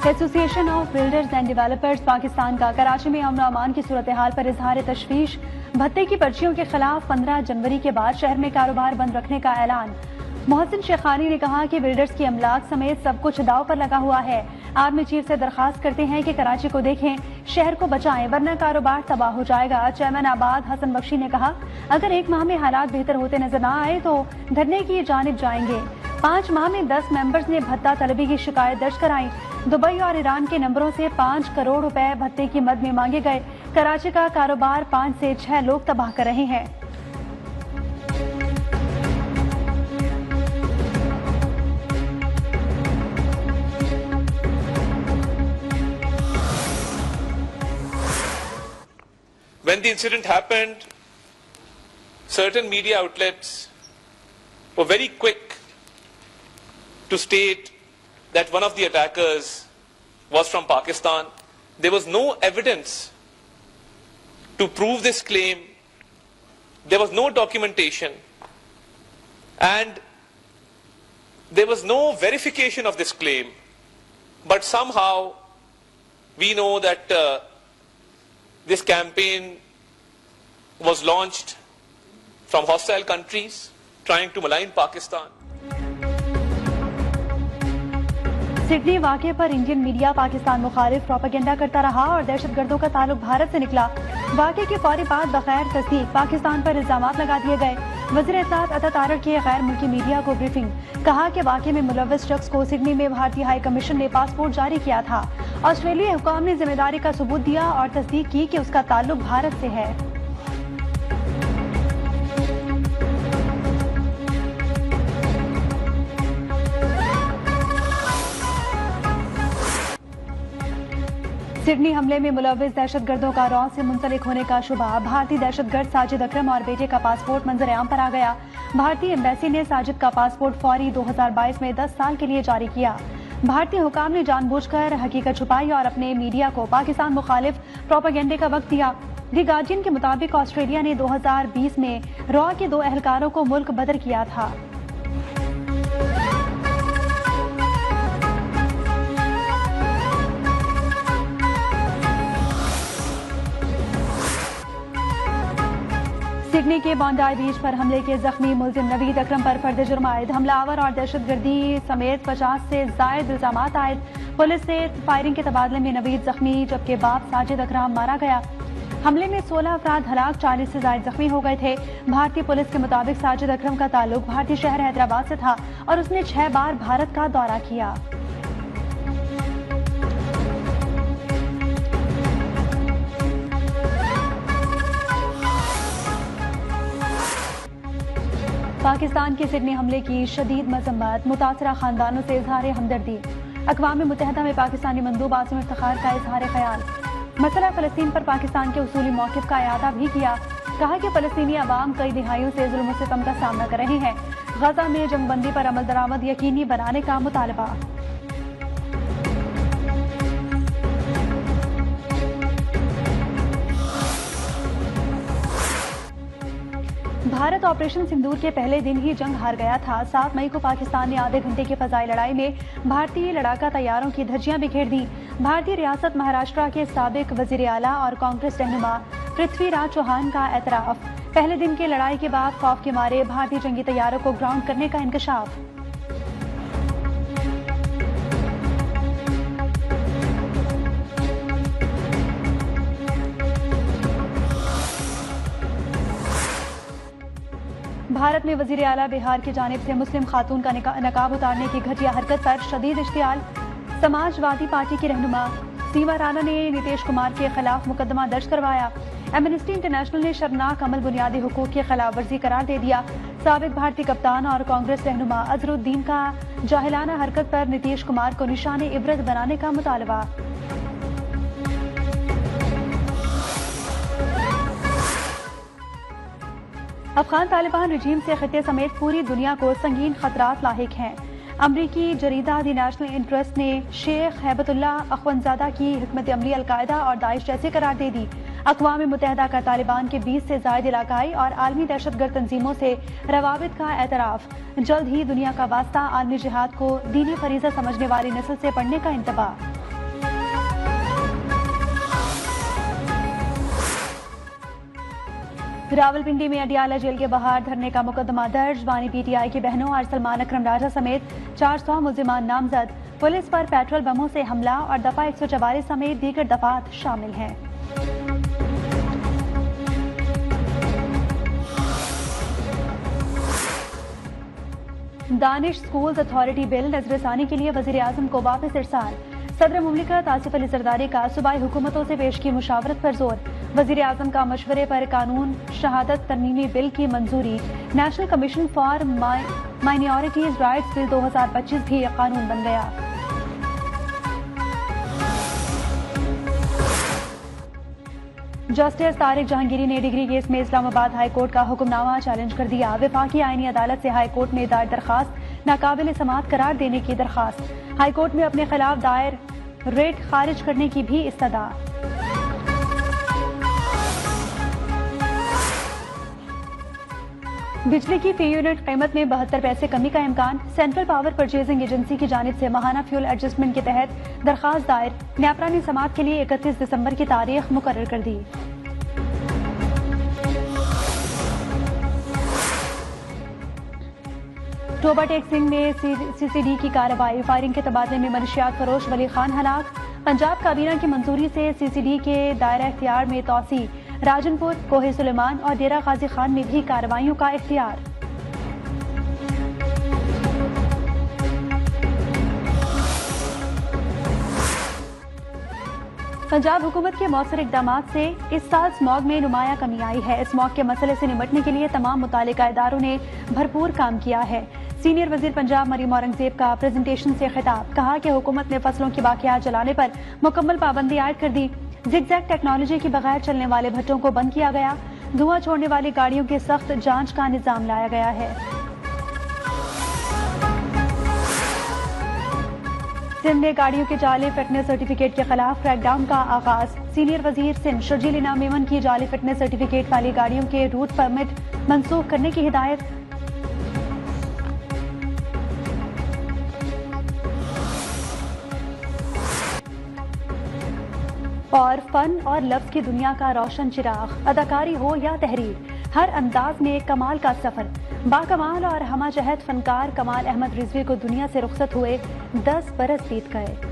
Association of builders and developers Pakistan का कराची में अमन अमान की सूरत हाल पर इजहार तशवीश। भत्ते की पर्चियों के खिलाफ 15 जनवरी के बाद शहर में कारोबार बंद रखने का ऐलान। मोहसिन शेखानी ने कहा कि बिल्डर्स की अमलाक समेत सब कुछ दाव पर लगा हुआ है। आर्मी चीफ से दरखास्त करते हैं कि कराची को देखें, शहर को बचाएं वरना कारोबार तबाह हो जाएगा। चेयरमैन आबाद हसन बख्शी ने कहा, अगर 1 माह में हालात बेहतर होते नजर न आए तो धरने की जानिब जाएंगे। 5 माह में 10 मेंबर्स ने भत्ता तलबी की शिकायत दर्ज कराई। दुबई और ईरान के नंबरों से 5 करोड़ रुपए भत्ते की मद में मांगे गए। कराची का कारोबार 5 से 6 लोग तबाह कर रहे हैं। When the incident happened, certain media outlets were very quick to state that one of the attackers was from Pakistan. There was no evidence to prove this claim. There was no documentation, and there was no verification of this claim. But somehow we know that this campaign was launched from hostile countries trying to malign Pakistan. Sydney वाक़े पर Indian media Pakistan मुखालिफ propaganda करता रहा और दहशतगर्दों का ताल्लुक भारत से निकला। वाक़े के फौरी बाद बगैर तस्दीक पाकिस्तान पर इल्जामात लगा दिए गए। वज़ीर इत्तलात अता तारड़ की गैर मुल्की मीडिया को ब्रीफिंग। कहा कि वाक़े में मुलव्वस शख्स को सिडनी में भारतीय हाई कमीशन ने पासपोर्ट जारी किया था। ऑस्ट्रेलियाई हुकाम ने जिम्मेदारी का सबूत दिया और तस्दीक की कि उसका ताल्लुक भारत से है। सिडनी हमले में मुलव्विस दहशतगर्दों का रॉ से मुंसलिक होने का शुबा। भारतीय दहशतगर्द साजिद अकरम और बेटे का पासपोर्ट मंजर आम पर आ गया। भारतीय एम्बेसी ने साजिद का पासपोर्ट फौरी 2022 में 10 साल के लिए जारी किया। भारतीय हुकाम ने जानबूझकर हकीकत छुपाई और अपने मीडिया को पाकिस्तान मुखालिफ प्रोपेगेंडे का वक्त दिया। दी गार्जियन के मुताबिक ऑस्ट्रेलिया ने 2020 में रॉ के 2 एहलकारों को मुल्क बदर किया था। सिडनी के बॉन्डाई बीच पर हमले के जख्मी मुलजिम नवीद अकरम पर फर्द जुर्म आयद। हमलावर और दहशतगर्दी समेत 50 से जायद इल्जामात आयद। पुलिस से फायरिंग के तबादले में नवीद जख्मी जबकि बाप साजिद अकरम मारा गया। हमले में 16 अफराद हलाक, 40 से जायद जख्मी हो गए थे। भारतीय पुलिस के मुताबिक साजिद अकरम का ताल्लुक भारतीय शहर हैदराबाद से था और उसने 6 बार भारत का दौरा किया। पाकिस्तान के सिडनी हमले की शदीद मजम्मत, मुतासरा खानदानों से इजहार हमदर्दी। अक़वाम मुत्तहिदा में पाकिस्तानी मंदूब आसिम इफ्तिखार का इजहार ख्याल। मसला फ़लस्तीन पर पाकिस्तान के उसूली मौक़िफ़ का इआदा भी किया। कहा कि फ़लस्तीनी अवाम कई दिहाइयों से जुल्म और सितम का सामना कर रहे हैं। गजा में जंगबंदी पर अमल दरामद यकीनी बनाने का मुतालबा। भारत ऑपरेशन सिंदूर के पहले दिन ही जंग हार गया था। 7 मई को पाकिस्तान ने आधे घंटे की फ़ज़ाई लड़ाई में भारतीय लड़ाका तैयारों की धज्जियां बिखेर दी। भारतीय रियासत महाराष्ट्र के साबिक वज़ीर आला और कांग्रेस रहनुमा पृथ्वीराज चौहान का एतराफ़। पहले दिन की लड़ाई के बाद खौफ के मारे भारतीय जंगी तैयारों को ग्राउंड करने का इंकशाफ। भारत में वजीर आला बिहार की जानिब से मुस्लिम खातून का नकाब उतारने की घटिया हरकत पर शदीद इश्तियाल। समाजवादी पार्टी की रहनुमा सीमा राणा ने नीतीश कुमार के खिलाफ मुकदमा दर्ज करवाया। एमनेस्टी इंटरनेशनल ने शर्मनाक अमल बुनियादी हुकूक की खिलाफ वर्जी करार दे दिया। साबिक भारतीय कप्तान और कांग्रेस रहनुमा अजहरुद्दीन का जाहिलाना हरकत पर नीतीश कुमार को निशाने इबरत बनाने का मुतालबा। अफगान तालिबान रजीम से खिते समेत पूरी दुनिया को संगीन खतरात लाहिक हैं। अमरीकी जरीदा दी नेशनल इंटरेस्ट ने शेख हैबतुल्लाह अखवंजादा की हिकमत अमली अलकायदा और दाइश जैसे करार दे दी। अक़वाम मुत्तहिदा का तालिबान के 20 से ज़ायद इलाकाई और आलमी दहशतगर्द तंजीमों से रवाबित का एतराफ़। जल्द ही दुनिया का वास्ता आलमी जिहाद को दीनी फरीज़ा समझने वाली नस्ल से पढ़ने का इंतबाह। रावलपिंडी में अडियाला जेल के बाहर धरने का मुकदमा दर्ज। बानी पीटीआई की बहनों और सलमान अकरम राजा समेत 400 मुल्जिमान नामजद। पुलिस पर पेट्रोल बमों से हमला और दफा 144 समेत दीगर दफात शामिल हैं। दानिश स्कूल्स अथॉरिटी बिल नजरसानी के लिए वजीर आजम को वापस इरसाल। सदर मुमलिकत आसिफ अली जरदारी का सूबाई हुकूमतों से पेश की मुशावरत पर जोर। वजीर आजम का मशवरे पर कानून शहादत तरमीमी बिल की मंजूरी। National commission for minorities rights bill 2025 भी कानून बन गया। जस्टिस तारिक जहांगीरी ने डिग्री केस में इस्लामाबाद हाई कोर्ट का हुक्मनामा चैलेंज कर दिया। वफाकी आईनी अदालत से हाई कोर्ट में दायर दरखास्त नाकाबिल समाअत करार देने की दरखास्त। हाई कोर्ट में अपने खिलाफ दायर रेट खारिज करने की भी इस्तदा। बिजली की फी यूनिट कीमत में 72 पैसे कमी का इम्कान। सेंट्रल पावर परचेजिंग एजेंसी की जानिब से माहाना फ्यूल एडजस्टमेंट के तहत दरखास्त दायर। न्यापरा ने समाअत के लिए 31 दिसंबर की तारीख मुकर्रर कर दी। टोबा टेक्सिंग में सीसीडी की कार्रवाई। फायरिंग के तबादले में मनशियात फरोश वली खान हलाक। पंजाब काबीना की मंजूरी से सीसीडी के दायरा इख्तियार में तोसी। राजनपुर, कोहे सुलेमान और डेरा गाजी खान में भी कार्रवाइयों का इख्तियार। पंजाब हुकूमत के मौसर इकदाम से इस साल स्मॉग में नुमाया कमी आई है। स्मॉग के मसले से निपटने के लिए तमाम मुतालिका इदारों ने भरपूर काम किया है। सीनियर वजीर पंजाब मरीम औरंगजेब का प्रेजेंटेशन से खिताब। कहा कि हुकूमत ने फसलों की बाकियात जलाने पर मुकम्मल पाबंदी आयद कर दी। जिगजैग टेक्नोलॉजी के बगैर चलने वाले भट्टों को बंद किया गया। धुआं छोड़ने वाली गाड़ियों की सख्त जांच का निजाम लाया गया है। सिंध में गाड़ियों के जाली फिटनेस सर्टिफिकेट के खिलाफ क्रैकडाउन का आगाज। सीनियर वजीर सिंध शर्जील इनाम मेमन की जाली फिटनेस सर्टिफिकेट वाली गाड़ियों के रूट परमिट मंसूख करने की हिदायत। और फन और लफ्ज की दुनिया का रोशन चिराग। अदाकारी हो या तहरीर, हर अंदाज में कमाल का सफर। बाकमाल और हमाजहत फनकार कमाल अहमद रिजवी को दुनिया से रुखसत हुए 10 बरस बीत गए।